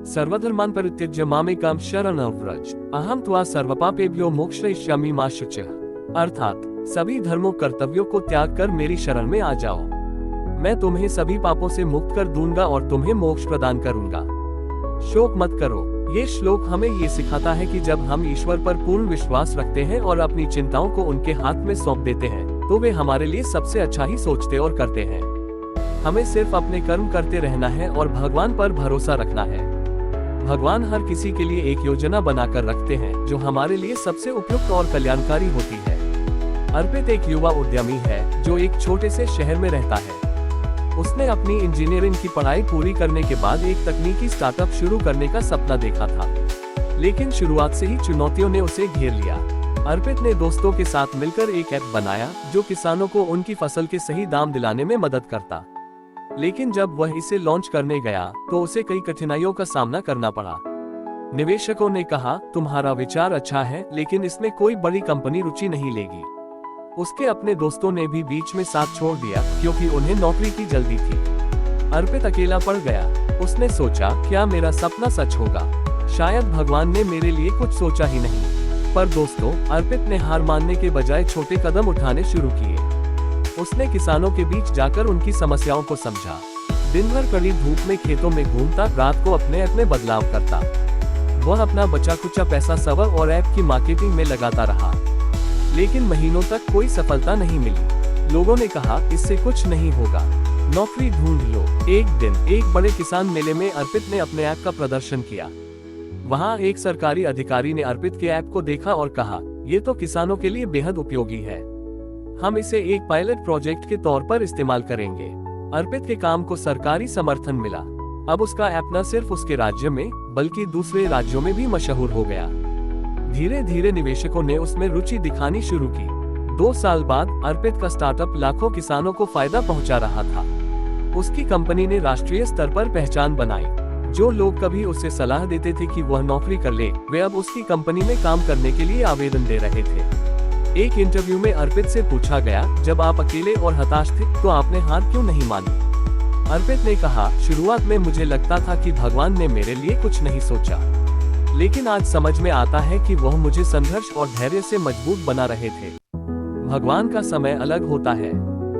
सर्वधर्मान् परित्यज्य मामेकां शरणं व्रज अहम त्वा सर्वपापेभ्यो मोक्षयिष्यामि मा शुचः। अर्थात सभी धर्मों कर्तव्यों को त्याग कर मेरी शरण में आ जाओ, मैं तुम्हें सभी पापों से मुक्त कर दूंगा और तुम्हें मोक्ष प्रदान करूंगा। शोक मत करो। ये श्लोक हमें ये सिखाता है कि जब हम ईश्वर पर पूर्ण विश्वास रखते हैं और अपनी चिंताओं को उनके हाथ में सौंप देते हैं तो वे हमारे लिए सबसे अच्छा ही सोचते और करते हैं। हमें सिर्फ अपने कर्म करते रहना है और भगवान पर भरोसा रखना है। भगवान हर किसी के लिए एक योजना बनाकर रखते हैं जो हमारे लिए सबसे उपयुक्त और कल्याणकारी होती है। अर्पित एक युवा उद्यमी है जो एक छोटे से शहर में रहता है। उसने अपनी इंजीनियरिंग की पढ़ाई पूरी करने के बाद एक तकनीकी स्टार्टअप शुरू करने का सपना देखा था, लेकिन शुरुआत से ही चुनौतियों ने उसे घेर लिया। अर्पित ने दोस्तों के साथ मिलकर एक ऐप बनाया जो किसानों को उनकी फसल के सही दाम दिलाने में मदद करता। लेकिन जब वह इसे लॉन्च करने गया तो उसे कई कठिनाइयों का सामना करना पड़ा। निवेशकों ने कहा, तुम्हारा विचार अच्छा है लेकिन इसमें कोई बड़ी कंपनी रुचि नहीं लेगी। उसके अपने दोस्तों ने भी बीच में साथ छोड़ दिया क्योंकि उन्हें नौकरी की जल्दी थी। अर्पित अकेला पड़ गया। उसने सोचा, क्या मेरा सपना सच होगा? शायद भगवान ने मेरे लिए कुछ सोचा ही नहीं। पर दोस्तों, अर्पित ने हार मानने के बजाय छोटे कदम उठाने शुरू किए। उसने किसानों के बीच जाकर उनकी समस्याओं को समझा। दिन भर कड़ी धूप में खेतों में घूमता, रात को अपने ऐप में बदलाव करता। वह अपना बचा कुचा पैसा सवर और ऐप की मार्केटिंग में लगाता रहा, लेकिन महीनों तक कोई सफलता नहीं मिली। लोगों ने कहा, इससे कुछ नहीं होगा, नौकरी ढूंढ लो। एक दिन एक बड़े किसान मेले में अर्पित ने अपने ऐप का प्रदर्शन किया। वहां एक सरकारी अधिकारी ने अर्पित के ऐप को देखा और कहा, ये तो किसानों के लिए बेहद उपयोगी है, हम इसे एक पायलट प्रोजेक्ट के तौर पर इस्तेमाल करेंगे। अर्पित के काम को सरकारी समर्थन मिला। अब उसका ऐप न सिर्फ उसके राज्य में बल्कि दूसरे राज्यों में भी मशहूर हो गया। धीरे धीरे निवेशकों ने उसमें रुचि दिखानी शुरू की। 2 साल बाद अर्पित का स्टार्टअप लाखों किसानों को फायदा पहुंचा रहा था। उसकी कंपनी ने राष्ट्रीय स्तर पर पहचान बनाई। जो लोग कभी उसे सलाह देते थे कि वह नौकरी कर ले, वे अब उसकी कंपनी में काम करने के लिए आवेदन दे रहे थे। एक इंटरव्यू में अर्पित से पूछा गया, जब आप अकेले और हताश थे तो आपने हार क्यों नहीं मानी? अर्पित ने कहा, शुरुआत में मुझे लगता था कि भगवान ने मेरे लिए कुछ नहीं सोचा, लेकिन आज समझ में आता है कि वह मुझे संघर्ष और धैर्य से मजबूत बना रहे थे। भगवान का समय अलग होता है,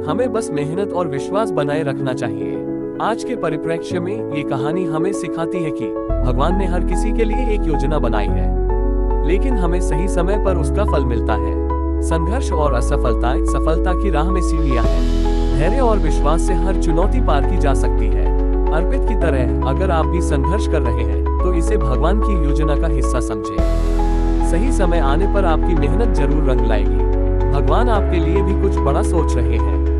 हमें बस मेहनत और विश्वास बनाए रखना चाहिए। आज के परिप्रेक्ष्य में ये कहानी हमें सिखाती है कि भगवान ने हर किसी के लिए एक योजना बनाई है, लेकिन हमें सही समय पर उसका फल मिलता है। संघर्ष और असफलताएं सफलता की राह में सीढ़ियां हैं। धैर्य और विश्वास से हर चुनौती पार की जा सकती है। अर्पित की तरह अगर आप भी संघर्ष कर रहे हैं तो इसे भगवान की योजना का हिस्सा समझें। सही समय आने पर आपकी मेहनत जरूर रंग लाएगी। भगवान आपके लिए भी कुछ बड़ा सोच रहे हैं।